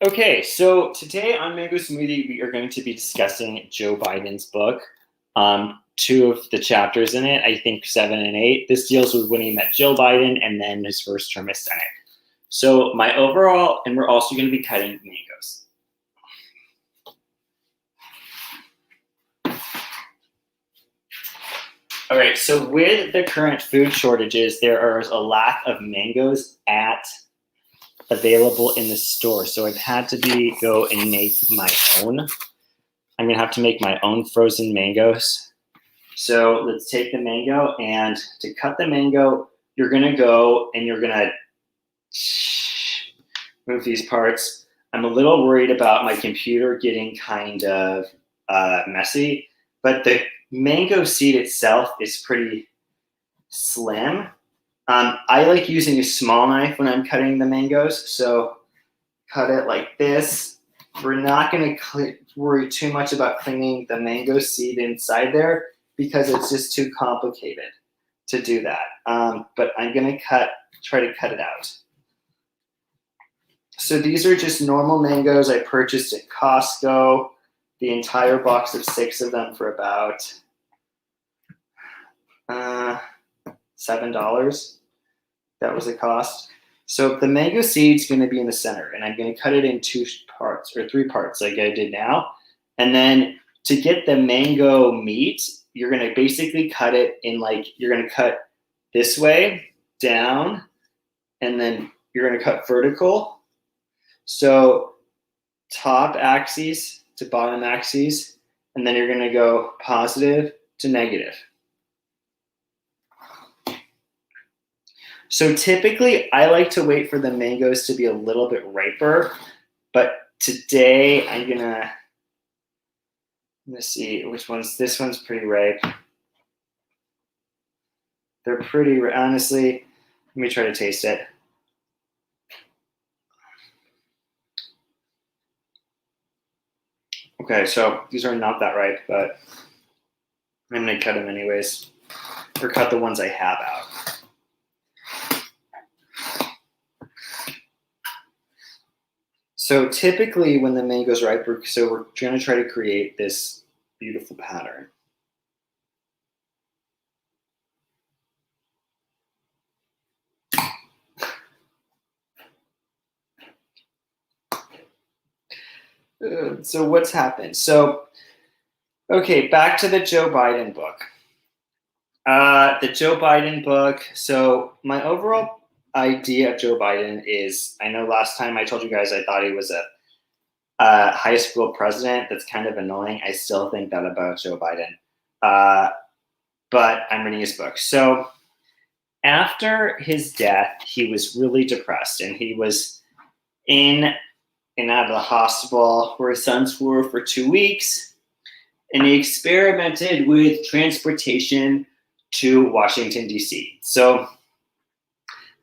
Okay, so today on Mango Smoothie, we are going to be discussing Joe Biden's book. Two of the chapters in it, I think 7 and 8. This deals with when he met Jill Biden and then his first term as Senate. So my overall, and we're also going to be cutting mangoes. All right, so with the current food shortages, there is a lack of mangoes available in the store. So I've had to go and make my own. I'm gonna have to make my own frozen mangoes. So let's take the mango, and to cut the mango, you're gonna go and you're gonna move these parts. I'm a little worried about my computer getting kind of messy, but the mango seed itself is pretty slim. I like using a small knife when I'm cutting the mangoes, so cut it like this. We're not going to worry too much about cleaning the mango seed inside there because it's just too complicated to do that. But I'm going to try to cut it out. So these are just normal mangoes I purchased at Costco. The entire box of 6 of them for about $7. That was the cost. So the mango seed's going to be in the center, and I'm going to cut it in 2 parts or 3 parts like I did now. And then to get the mango meat, you're going to basically cut it in you're going to cut this way down, and then you're going to cut vertical. So top axis to bottom axis, and then you're going to go positive to negative. So typically, I like to wait for the mangoes to be a little bit riper, but today let's see which ones. This one's pretty ripe. They're pretty, honestly. Let me try to taste it. Okay, so these are not that ripe, but I'm gonna cut them anyways, or cut the ones I have out. So typically when the mango's ripe, we're going to try to create this beautiful pattern. So what's happened? So, okay, back to the Joe Biden book. The Joe Biden book. So my overall idea of Joe Biden is, I know last time I told you guys I thought he was a high school president. That's kind of annoying. I still think that about Joe Biden. But I'm reading his book. So after his death, he was really depressed, and he was in and out of the hospital where his sons were for 2 weeks, and he experimented with transportation to Washington, D.C. So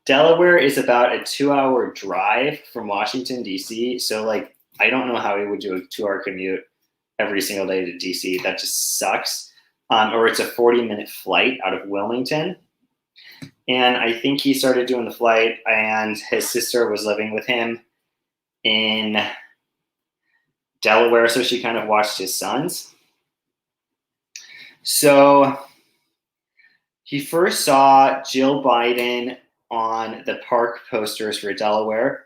Delaware is about a 2-hour drive from Washington, D.C. So I don't know how he would do a 2-hour commute every single day to D.C. That just sucks. Or it's a 40-minute flight out of Wilmington. And I think he started doing the flight, and his sister was living with him in Delaware, so she kind of watched his sons. So he first saw Jill Biden on the park posters for Delaware.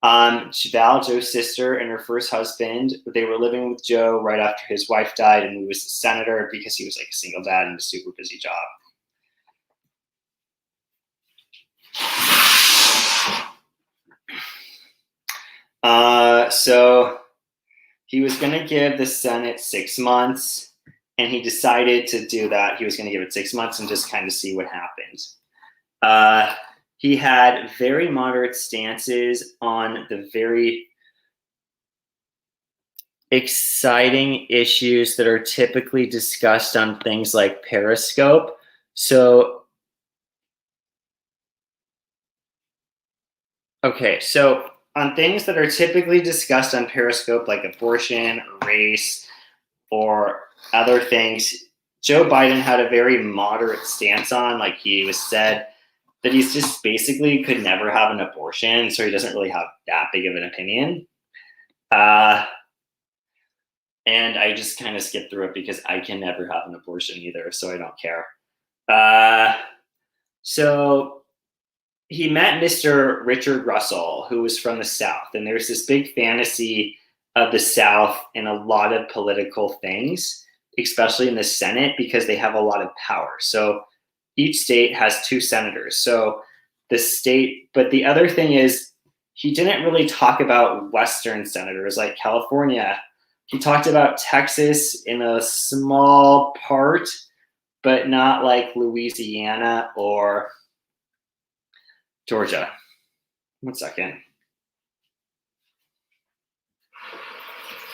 Val, Joe's sister, and her first husband, they were living with Joe right after his wife died, and he was a senator because he was a single dad and a super busy job. So he was going to give the Senate 6 months, and he decided to do that. He was going to give it 6 months and just kind of see what happened. He had very moderate stances on the very exciting issues that are typically discussed on things like Periscope. So, okay, so on things that are typically discussed on Periscope, like abortion, or race, or other things, Joe Biden had a very moderate stance on. He was said that he's just basically could never have an abortion, so he doesn't really have that big of an opinion. And I just kind of skipped through it because I can never have an abortion either, so I don't care. So he met Mr. Richard Russell, who was from the South. And there's this big fantasy of the South in a lot of political things, especially in the Senate, because they have a lot of power. So each state has 2 senators. So the state, but the other thing is, he didn't really talk about Western senators like California. He talked about Texas in a small part, but not like Louisiana or Georgia. 1 second.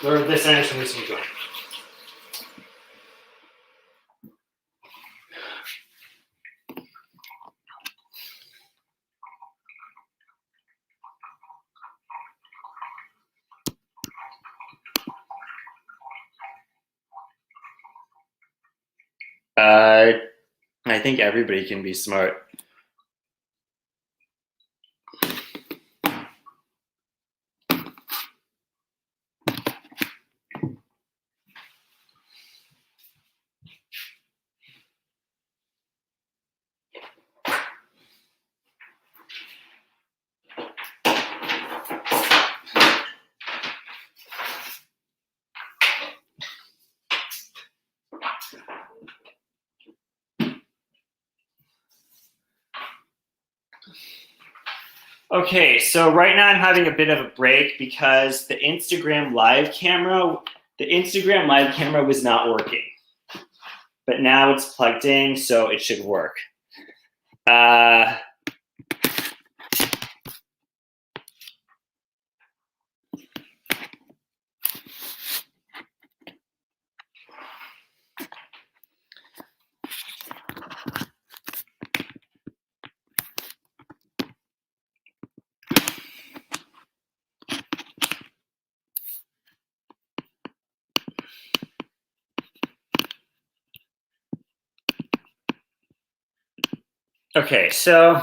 Or the senators from Eastern Georgia. I think everybody can be smart. Okay, so right now I'm having a bit of a break because the Instagram live camera was not working. But now it's plugged in, so it should work. Okay, so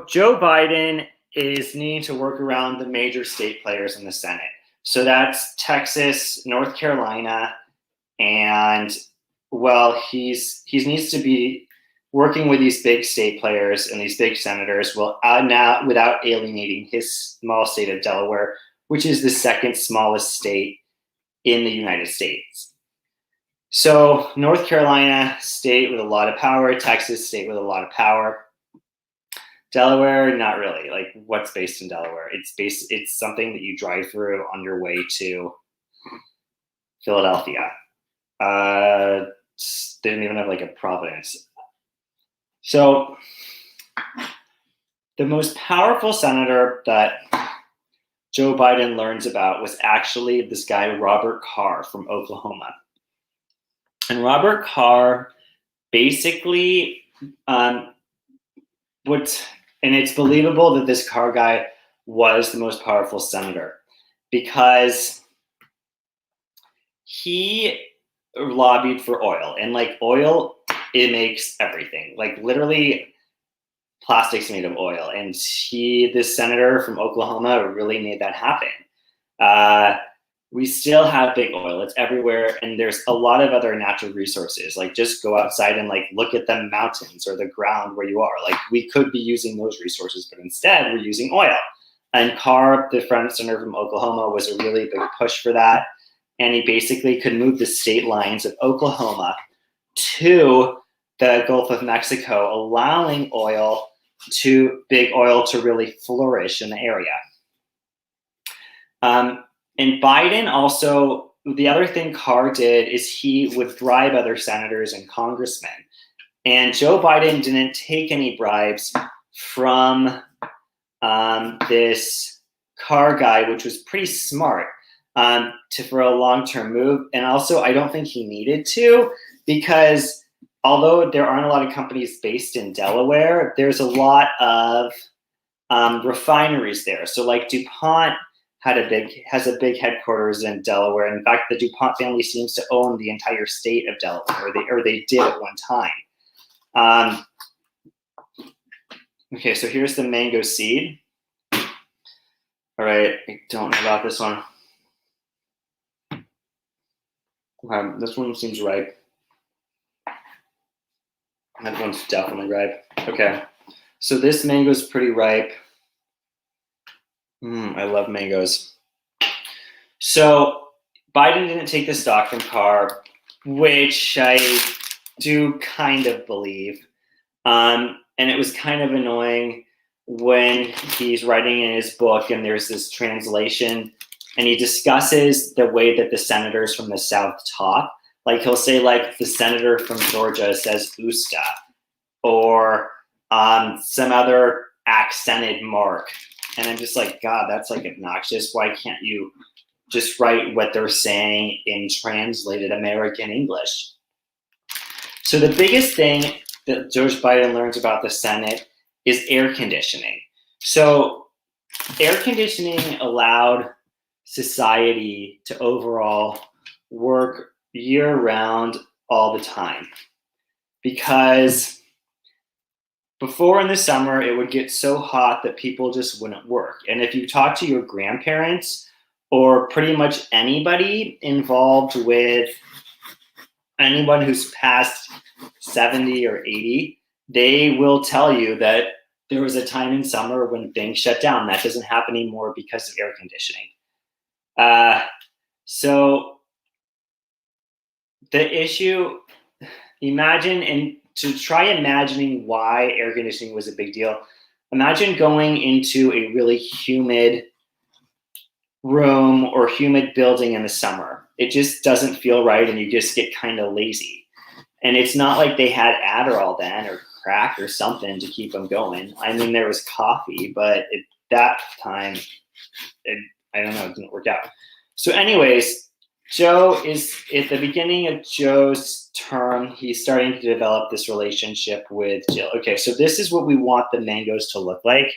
Joe Biden is needing to work around the major state players in the Senate. So that's Texas, North Carolina, and well, he needs to be working with these big state players and these big senators now without alienating his small state of Delaware, which is the second smallest state in the United States. So North Carolina, state with a lot of power, Texas, state with a lot of power. Delaware, not really. Like, what's based in Delaware? It's something that you drive through on your way to Philadelphia. They didn't even have like a Providence. So the most powerful senator that Joe Biden learns about was actually this guy, Robert Carr from Oklahoma. And Robert Carr basically and it's believable that this Carr guy was the most powerful senator because he lobbied for oil. And like oil, it makes everything. Like literally plastic's made of oil. And this senator from Oklahoma really made that happen. We still have big oil. It's everywhere. And there's a lot of other natural resources. Like just go outside and like look at the mountains or the ground where you are. Like we could be using those resources, but instead we're using oil. And Carr, the front senator from Oklahoma, was a really big push for that. And he basically could move the state lines of Oklahoma to the Gulf of Mexico, allowing big oil to really flourish in the area. And Biden also, the other thing Carr did is he would bribe other senators and congressmen. And Joe Biden didn't take any bribes from this Carr guy, which was pretty smart for a long-term move. And also, I don't think he needed to, because although there aren't a lot of companies based in Delaware, there's a lot of refineries there. So like DuPont has a big headquarters in Delaware. In fact, the DuPont family seems to own the entire state of Delaware, or they did at one time. Okay, so here's the mango seed. All right, I don't know about this one. Okay, this one seems ripe. That one's definitely ripe. Okay, so this mango is pretty ripe. I love mangoes. So Biden didn't take the stock from Carr, which I do kind of believe. And it was kind of annoying when he's writing in his book and there's this translation and he discusses the way that the senators from the South talk. Like he'll say like the senator from Georgia says usta, or some other accented mark. And I'm just like, God, that's like obnoxious. Why can't you just write what they're saying in translated American English? So the biggest thing that George Biden learns about the Senate is air conditioning. So air conditioning allowed society to overall work year-round all the time, because before in the summer it would get so hot that people just wouldn't work. And if you talk to your grandparents or pretty much anybody involved with anyone who's past 70 or 80, they will tell you that there was a time in summer when things shut down. That doesn't happen anymore because of air conditioning. So the issue, imagine, and to try imagining why air conditioning was a big deal, imagine going into a really humid room or humid building in the summer. It just doesn't feel right and you just get kind of lazy. And it's not like they had Adderall then or crack or something to keep them going. I mean, there was coffee, but at that time, I don't know, it didn't work out. So anyways, Joe is at the beginning of Joe's term, he's starting to develop this relationship with Jill. Okay, so this is what we want the mangoes to look like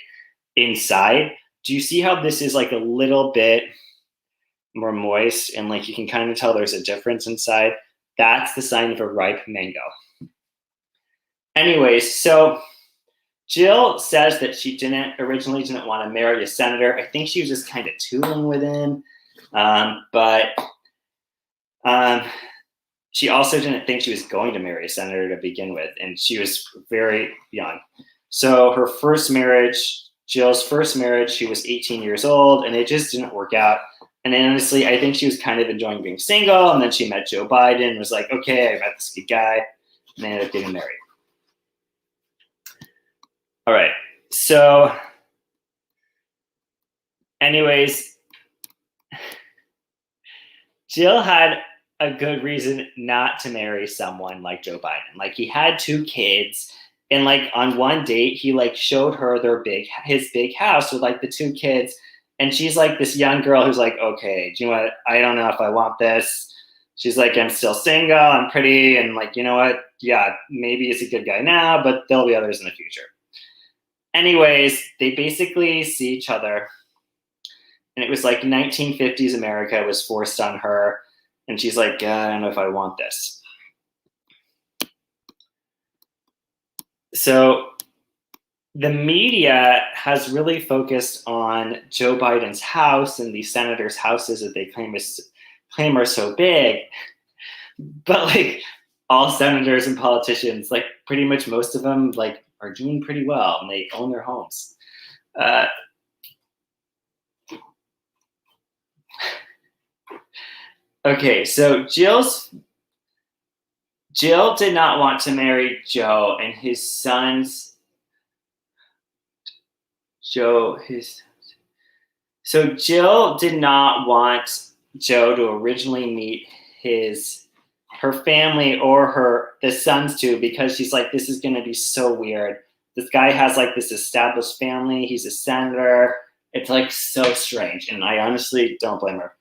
inside. Do you see how this is like a little bit more moist and like you can kind of tell there's a difference inside? That's the sign of a ripe mango. Anyways, so Jill says that she originally didn't want to marry a senator. I think she was just kind of tooling with him. But she also didn't think she was going to marry a senator to begin with. And she was very young. So her first marriage, Jill's first marriage, she was 18 years old and it just didn't work out. And then honestly, I think she was kind of enjoying being single. And then she met Joe Biden and was like, okay, I met this good guy. And they ended up getting married. All right. So anyways, Jill had a good reason not to marry someone like Joe Biden. Like he had 2 kids. And like on one date, he like showed her his big house with like the 2 kids. And she's like this young girl who's like, okay, do you know what? I don't know if I want this. She's like, I'm still single, I'm pretty. And like, you know what? Yeah, maybe it's a good guy now, but there'll be others in the future. Anyways, they basically see each other. And it was like 1950s America was forced on her. And she's like, I don't know if I want this. So the media has really focused on Joe Biden's house and these senators' houses that they claim are so big. But like all senators and politicians, like pretty much most of them like are doing pretty well and they own their homes. Okay, so Jill did not want to marry Joe, and his sons. So Jill did not want Joe to originally meet her family or the sons too, because she's like, this is going to be so weird. This guy has like this established family. He's a senator. It's like so strange, and I honestly don't blame her.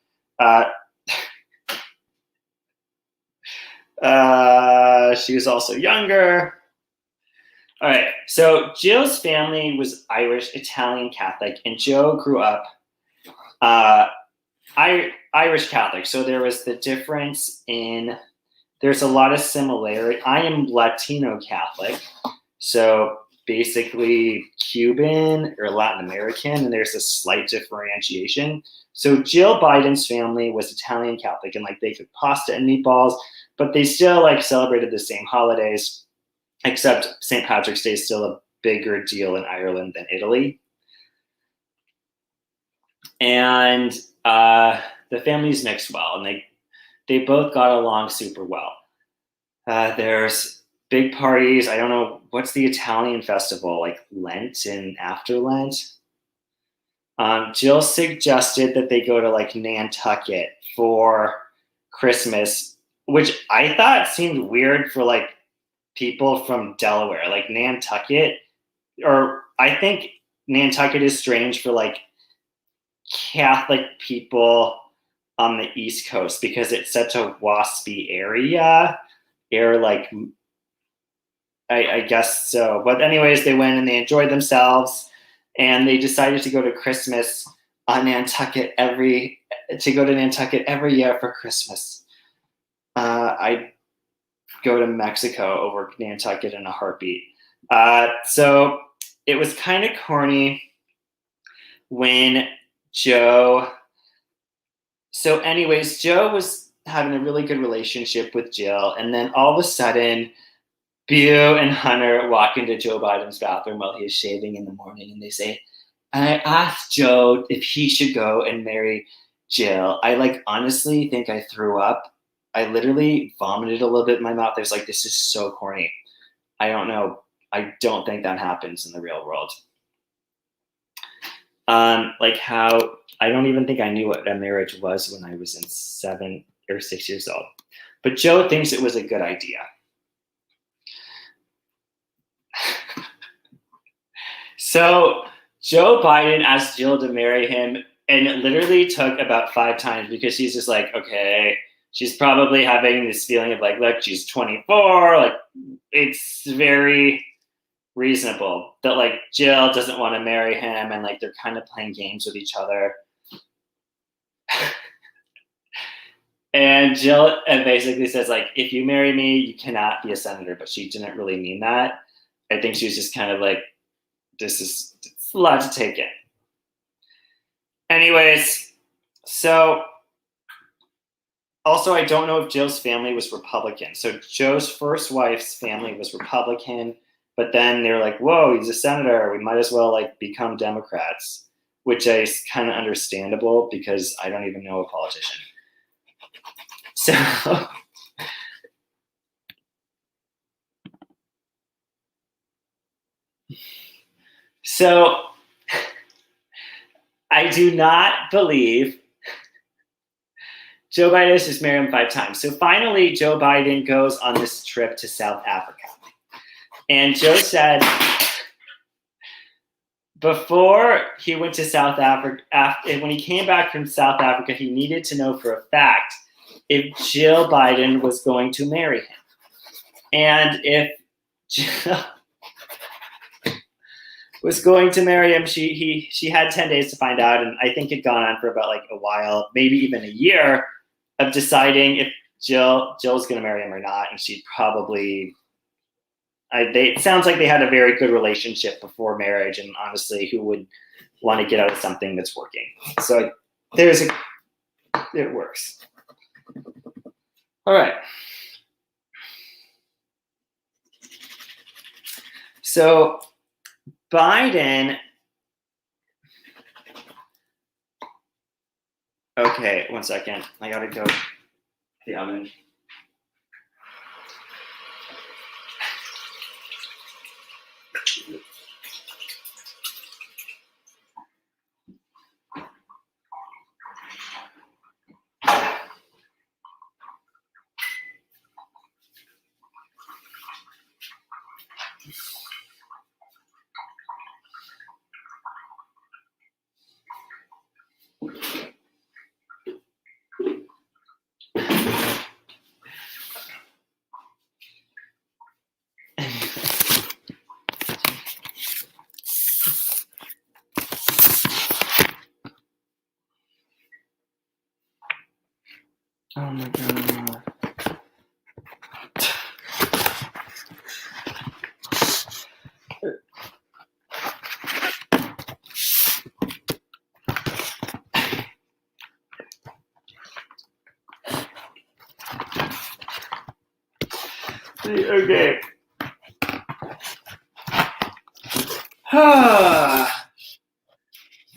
She was also younger. All right, so Jill's family was Irish, Italian, Catholic, and Joe grew up Irish Catholic. So there was the difference in, there's a lot of similarity. I am Latino Catholic, so basically Cuban or Latin American, and there's a slight differentiation. So Jill Biden's family was Italian Catholic, and like they cooked pasta and meatballs, but they still like celebrated the same holidays, except St. Patrick's Day is still a bigger deal in Ireland than Italy. And the families mixed well, and they both got along super well. There's big parties. I don't know, what's the Italian festival, like Lent and after Lent? Jill suggested that they go to like Nantucket for Christmas, which I thought seemed weird for like people from Delaware. Like Nantucket, or I think Nantucket is strange for like Catholic people on the East Coast because it's such a waspy area. Or like, I guess so. But anyways, they went and they enjoyed themselves, and they decided to go to Christmas on Nantucket every year for Christmas. I'd go to Mexico over Nantucket in a heartbeat. So it was kind of corny when Joe. So anyways, Joe was having a really good relationship with Jill, and then all of a sudden, Beau and Hunter walk into Joe Biden's bathroom while he's shaving in the morning, and they say, I asked Joe if he should go and marry Jill. I like honestly think I threw up. I literally vomited a little bit in my mouth. I was like, this is so corny. I don't know. I don't think that happens in the real world. Like how I don't even think I knew what a marriage was when I was in 7 or 6 years old. But Joe thinks it was a good idea. So Joe Biden asked Jill to marry him, and it literally took about 5 times because she's just like, okay, she's probably having this feeling of like, look, she's 24. Like, it's very reasonable that like Jill doesn't want to marry him, and like they're kind of playing games with each other. And Jill basically says like, if you marry me, you cannot be a senator. But she didn't really mean that. I think she was just kind of like, it's a lot to take in. Anyways, so also I don't know if Jill's family was Republican. So Joe's first wife's family was Republican, but then they were like, whoa, he's a senator. We might as well like become Democrats, which is kind of understandable because I don't even know a politician. So I do not believe Joe Biden has just married him 5 times. So finally, Joe Biden goes on this trip to South Africa. And Joe said before he went to South Africa, when he came back from South Africa, he needed to know for a fact if Jill Biden was going to marry him. And if Jill was going to marry him, she had 10 days to find out, and I think it gone on for about like a while, maybe even a year, of deciding if Jill's going to marry him or not. And she probably, it sounds like they had a very good relationship before marriage, and honestly, who would want to get out of something that's working? So it works. All right. So Biden, okay, 1 second. I gotta go to the oven. Oh my god. Okay.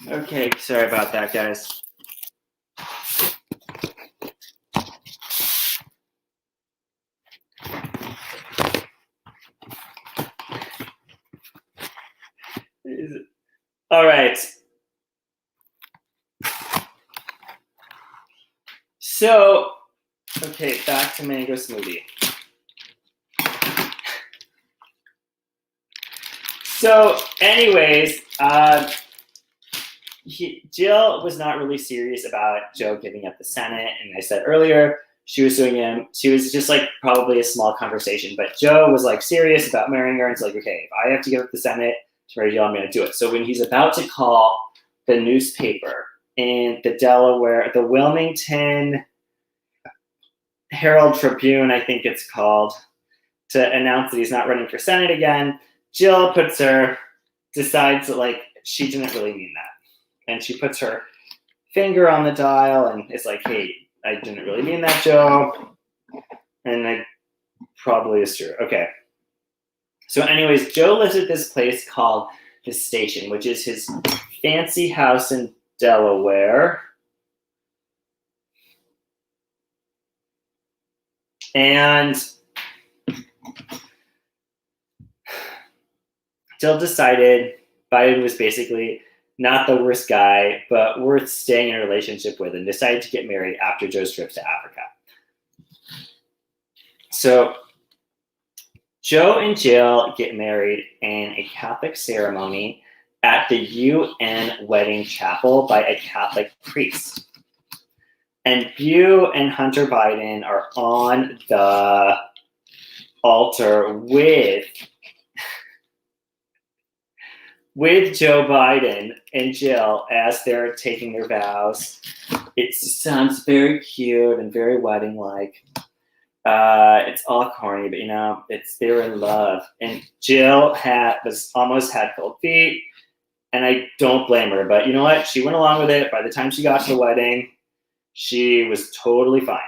Okay, sorry about that, guys. All right. So, okay, back to mango smoothie. So, anyways, Jill was not really serious about Joe giving up the Senate, and I said earlier she was suing him. She was just like probably a small conversation, but Joe was like serious about marrying her, and it's like, okay, if I have to give up the Senate to marry Jill, I'm going to do it. So when he's about to call the newspaper in the Delaware, the Wilmington Herald Tribune, I think it's called, to announce that he's not running for Senate again, Jill decides that like she didn't really mean that. And she puts her finger on the dial and it's like, hey, I didn't really mean that, Joe. And I probably is true. Okay. So anyways, Joe lives at this place called the Station, which is his fancy house in Delaware. And Jill decided Biden was basically not the worst guy, but worth staying in a relationship with, and decided to get married after Joe's trip to Africa. So Joe and Jill get married in a Catholic ceremony at the UN Wedding Chapel by a Catholic priest. And Beau and Hunter Biden are on the altar with Joe Biden and Jill as they're taking their vows. It sounds very cute and very wedding-like. It's all corny, but you know, they're in love. And Jill almost had cold feet, and I don't blame her. But you know what? She went along with it. By the time she got to the wedding, she was totally fine.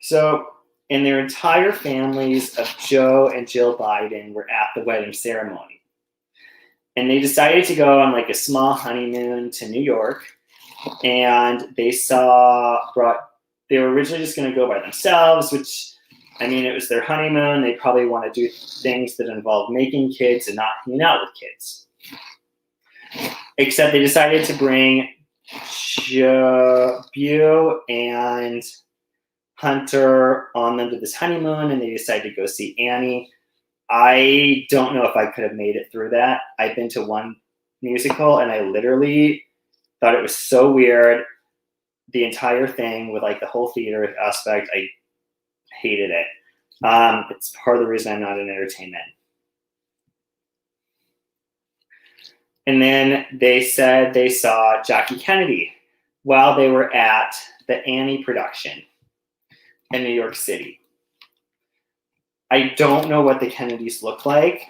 So, and their entire families of Joe and Jill Biden were at the wedding ceremony. And they decided to go on like a small honeymoon to New York. And they were originally just going to go by themselves, which, I mean, it was their honeymoon. They probably want to do things that involve making kids and not hanging out with kids. Except they decided to bring Beau and Hunter on them to this honeymoon, and they decided to go see Annie. I don't know if I could have made it through that. I've been to one musical, and I literally thought it was so weird. The entire thing with like the whole theater aspect, I hated it. It's part of the reason I'm not in entertainment. And then they said they saw Jackie Kennedy while they were at the Annie production in New York City. I don't know what the Kennedys look like,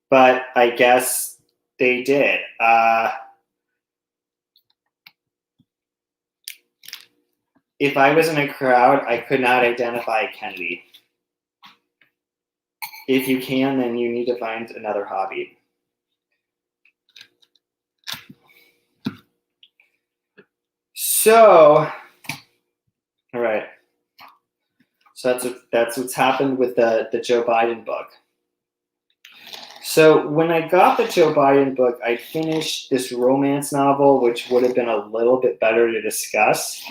but I guess they did. If I was in a crowd, I could not identify a Kennedy. If you can, then you need to find another hobby. So, all right. So that's what's happened with the Joe Biden book. So when I got the Joe Biden book, I finished this romance novel, which would have been a little bit better to discuss.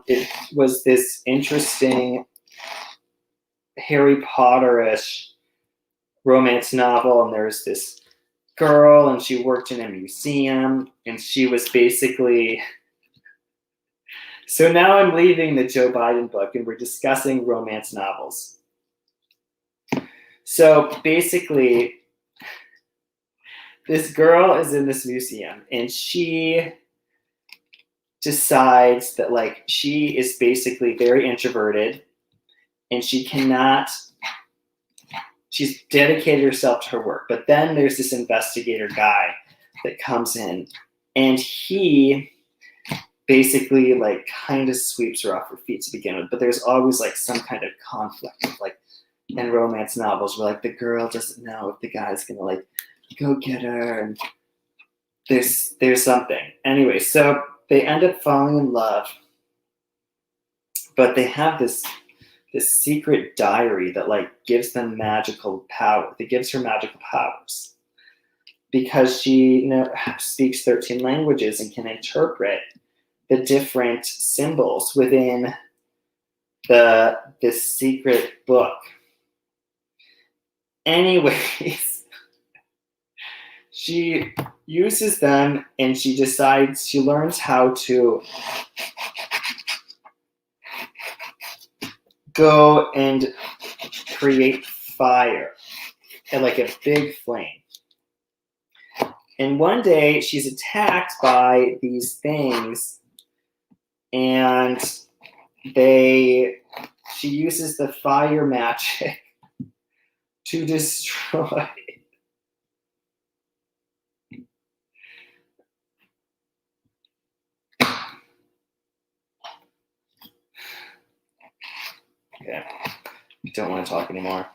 It was this interesting Harry Potter-ish romance novel, and there's this girl, and she worked in a museum, and she was basically... So now I'm leaving the Joe Biden book, and we're discussing romance novels. So basically, this girl is in this museum, and she decides that like she is basically very introverted and she's dedicated herself to her work. But then there's this investigator guy that comes in and he basically like kind of sweeps her off her feet to begin with. But there's always like some kind of conflict of like in romance novels where like the girl doesn't know if the guy's gonna like go get her, and there's something. Anyway, so they end up falling in love, but they have this secret diary that like gives them magical power. That gives her magical powers because she speaks 13 languages and can interpret the different symbols within this secret book. Anyways, she uses them and she learns how to go and create fire and like a big flame. And one day she's attacked by these things and she uses the fire magic to destroy. Okay, I don't want to talk anymore.